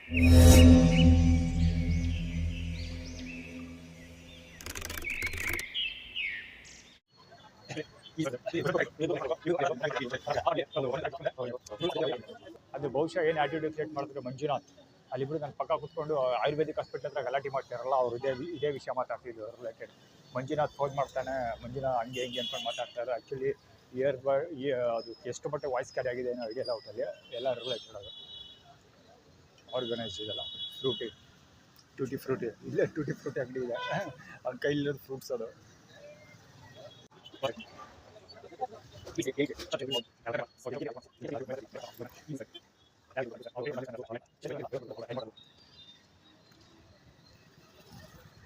ಅದು ಬಹುಶಃ ಏನು ಆಟಿಟ್ಯೂಡ್ ಕ್ರಿಯೇಟ್ ಮಾಡಿದ್ರು ಮಂಜುನಾಥ್ ಅಲ್ಲಿಬ್ರು ನನ್ನ ಪಕ್ಕ ಕೂತ್ಕೊಂಡು ಆಯುರ್ವೇದಿಕ್ ಹಾಸ್ಪಿಟಲ್ ಹತ್ರ ಗಲಾಟೆ ಮಾಡ್ತಾರಲ್ಲ ಅವ್ರು ಇದೇ ವಿಷಯ ಮಾತಾಡ್ತಿದ್ರು ರಿಲೇಟೆಡ್. ಮಂಜುನಾಥ್ ಫೋನ್ ಮಾಡ್ತಾನೆ, ಮಂಜುನಾಥ್ ಹಂಗೆ ಹಿಂಗೆ ಅಂದ್ಕೊಂಡು ಮಾತಾಡ್ತಾರೆ. ಆ್ಯಕ್ಚುಲಿ ಅದು ಎಷ್ಟು ಮಟ್ಟಿಗೆ ವಾಯ್ಸ್ ಕ್ಯಾರಿ ಆಗಿದೆ ಏನೋ ಐಡಿಯಾ ಔಟಲ್ಲಿ ಎಲ್ಲ ರಿಲೇಟೆಡ್ ಅದು ಆರ್ಗನೈಸ್ ಇದೆಲ್ಲ. ಟೂಟಿ ಫ್ರೂಟಿ ಇಲ್ಲೇ ಟೂಟಿ ಫ್ರೂಟಿ ಅಂಗಡಿ ಇದೆ, ಅವ್ನ ಕೈಲಿರೋದು ಫ್ರೂಟ್ಸ್ ಅದು.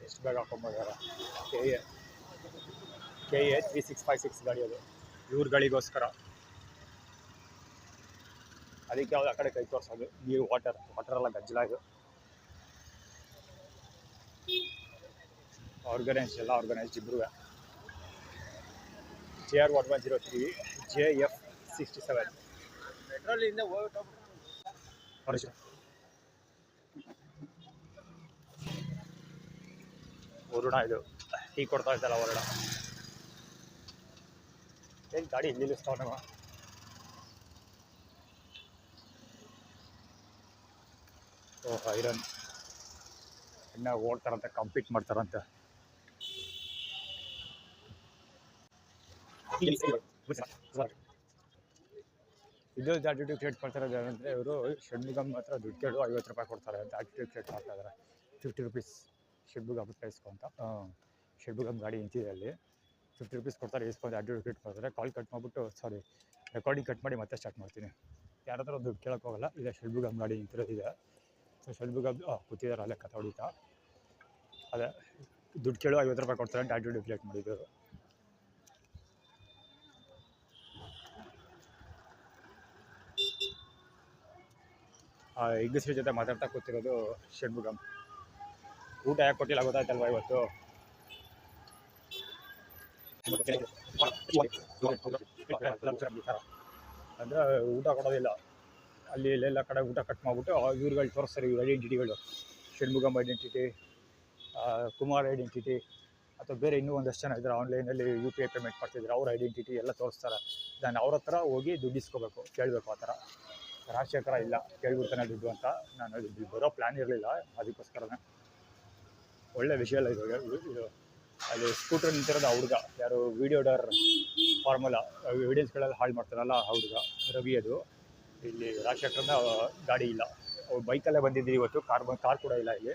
ಎಷ್ಟು ಬೇಗ ಹಾಕೊಂಬೋದಾರ KA 3656 ಗಾಡಿ ಅದು ಇವ್ರುಗಳಿಗೋಸ್ಕರ. ಅದಕ್ಕೆ ಯಾವ್ದು ಆ ಕಡೆ ಕೈ ತೋರಿಸೋದು. ನೀರು ವಾಟರ್ ಎಲ್ಲ ಗಜ್ಜಲಾಗ ಆರ್ಗನೈಸ್ ಎಲ್ಲ ಆರ್ಗನೈಸ್ಡ್ ಇಬ್ರು. JR 1103 JF 67 Varuna. ಇದು ಟೀ ಕೊಡ್ತಾ ಇದ್ದಲ್ಲ ವರುಣ. ಏನು ಗಾಡಿ ಇಲ್ಲಿ ನಿಲ್ಲಿಸ್ತಾವ ನಮ್ಮ. ಓಹ್ ಐರನ್ ಇನ್ನ ಓಡ್ತಾರಂತೆ, ಕಂಪೀಟ್ ಮಾಡ್ತಾರಂತೆ. ಇದು ಆಟಿಟ್ಯೂಡ್ ಕ್ರಿಯೇಟ್ ಮಾಡ್ತಾರೆ ಅಂದರೆ ಇವರು ಷಣ್ಮುಗಮ್ ಹತ್ರ ದುಡ್ಡು ಕೇಳು 50 ರೂಪಾಯಿ ಕೊಡ್ತಾರೆ ಅಂತ ಆಟಿಟ್ಯೂಡ್ ಕ್ರಿಯೇಟ್ ಮಾಡ್ತಾ ಇದ್ದಾರೆ. 50 ರೂಪೀಸ್ ಷಣ್ಮುಗಮ್ ಇಸ್ಕೊ ಅಂತ. ಷಣ್ಮುಗಮ್ ಗಾಡಿ ನಿಂತಿದೆ ಅಲ್ಲಿ, 50 ರೂಪೀಸ್ ಕೊಡ್ತಾರೆ, ಇಸ್ಕೊಂಡು ಆಟಿಟ್ಯೂಡ್ ಕ್ರಿಯೇಟ್ ಮಾಡ್ತಾರೆ. ಕಾಲ್ ಕಟ್ ಮಾಡಿಬಿಟ್ಟು ರೆಕಾರ್ಡಿಂಗ್ ಕಟ್ ಮಾಡಿ ಮತ್ತೆ ಸ್ಟಾರ್ಟ್ ಮಾಡ್ತೀನಿ. ಯಾರ ಹತ್ರ ದುಡ್ಡು ಕೇಳೋಕೆ ಹೋಗಲ್ಲ. ಇದೆ ಷಣ್ಮುಗಮ್ ಗಾಡಿ ನಿಂತಿರೋದಿದೆ. ಸೊ ಷಣ್ಮುಗಮ್ ಕೂತಿದ್ದಾರೆ ಅಲ್ಲೇ ಕಥೆ ಹೊಡಿತಾ. ಅದೇ ದುಡ್ಡು ಕೇಳು 50 ರೂಪಾಯಿ ಕೊಡ್ತಾರೆ ಅಂತ ಆಟಿಟ್ಯೂಡ್ ಕ್ರಿಯೇಟ್ ಮಾಡಿದ್ರು. ಹೆಂಗಸ್ರ ಜೊತೆ ಮಾತಾಡ್ತಾ ಕೂತಿರೋದು ಷಣ್ಮುಗಮ್. ಊಟ ಯಾಕೆ ಕೊಟ್ಟಿಲ್ಲ ಗೊತ್ತಾಯ್ತಲ್ವ ಇವತ್ತು? ಅಂದರೆ ಊಟ ಕೊಡೋದಿಲ್ಲ ಅಲ್ಲಿ. ಇಲ್ಲೆಲ್ಲ ಕಡೆ ಊಟ ಕಟ್ ಮಾಡಿಬಿಟ್ಟು ಇವ್ರುಗಳು ತೋರಿಸ್ತಾರೆ, ಇವ್ರ ಐಡೆಂಟಿಟಿಗಳು. ಷಣ್ಮುಗಮ್ ಐಡೆಂಟಿಟಿ, ಕುಮಾರ್ ಐಡೆಂಟಿಟಿ, ಅಥವಾ ಬೇರೆ ಇನ್ನೂ ಒಂದಷ್ಟು ಜನ ಇದ್ದಾರೆ ಆನ್ಲೈನಲ್ಲಿ UPI ಪೇಮೆಂಟ್ ಮಾಡ್ತಿದ್ರು, ಅವ್ರ ಐಡೆಂಟಿಟಿ ಎಲ್ಲ ತೋರಿಸ್ತಾರೆ. ನಾನು ಅವ್ರ ಹತ್ರ ಹೋಗಿ ದುಡ್ಡು ಇಸ್ಕೋಬೇಕು, ಕೇಳಬೇಕು. ಆ ಥರ ರಾಜಶೇಖರ ಇಲ್ಲ ಕೇಳ್ಬಿಡ್ತಾನೆ ದುಡ್ಡು ಅಂತ. ನಾನು ಇಲ್ಲಿ ಬರೋ ಪ್ಲ್ಯಾನ್ ಇರಲಿಲ್ಲ, ಅದಕ್ಕೋಸ್ಕರನೇ. ಒಳ್ಳೆ ವಿಷಯ ಅಲ್ಲ ಇದು. ಅಲ್ಲಿ ಸ್ಕೂಟರ್ ನಿಂತಿರೋದು ಆ ಹುಡುಗ, ಯಾರು ವಿಡಿಯೋ ಡರ್ ಫಾರ್ಮುಲಾ ಎವಿಡೆನ್ಸ್ಗಳೆಲ್ಲ ಹಾಳು ಮಾಡ್ತಾರಲ್ಲ ಆ ಹುಡುಗ ರವಿ. ಅದು ಇಲ್ಲಿ ರಾಜಶೇಖರನ ಗಾಡಿ ಇಲ್ಲ, ಅವ್ರು ಬೈಕಲ್ಲೇ ಬಂದಿದ್ದೀವಿ ಇವತ್ತು. ಕಾರ್ ಕೂಡ ಇಲ್ಲ ಇಲ್ಲಿ.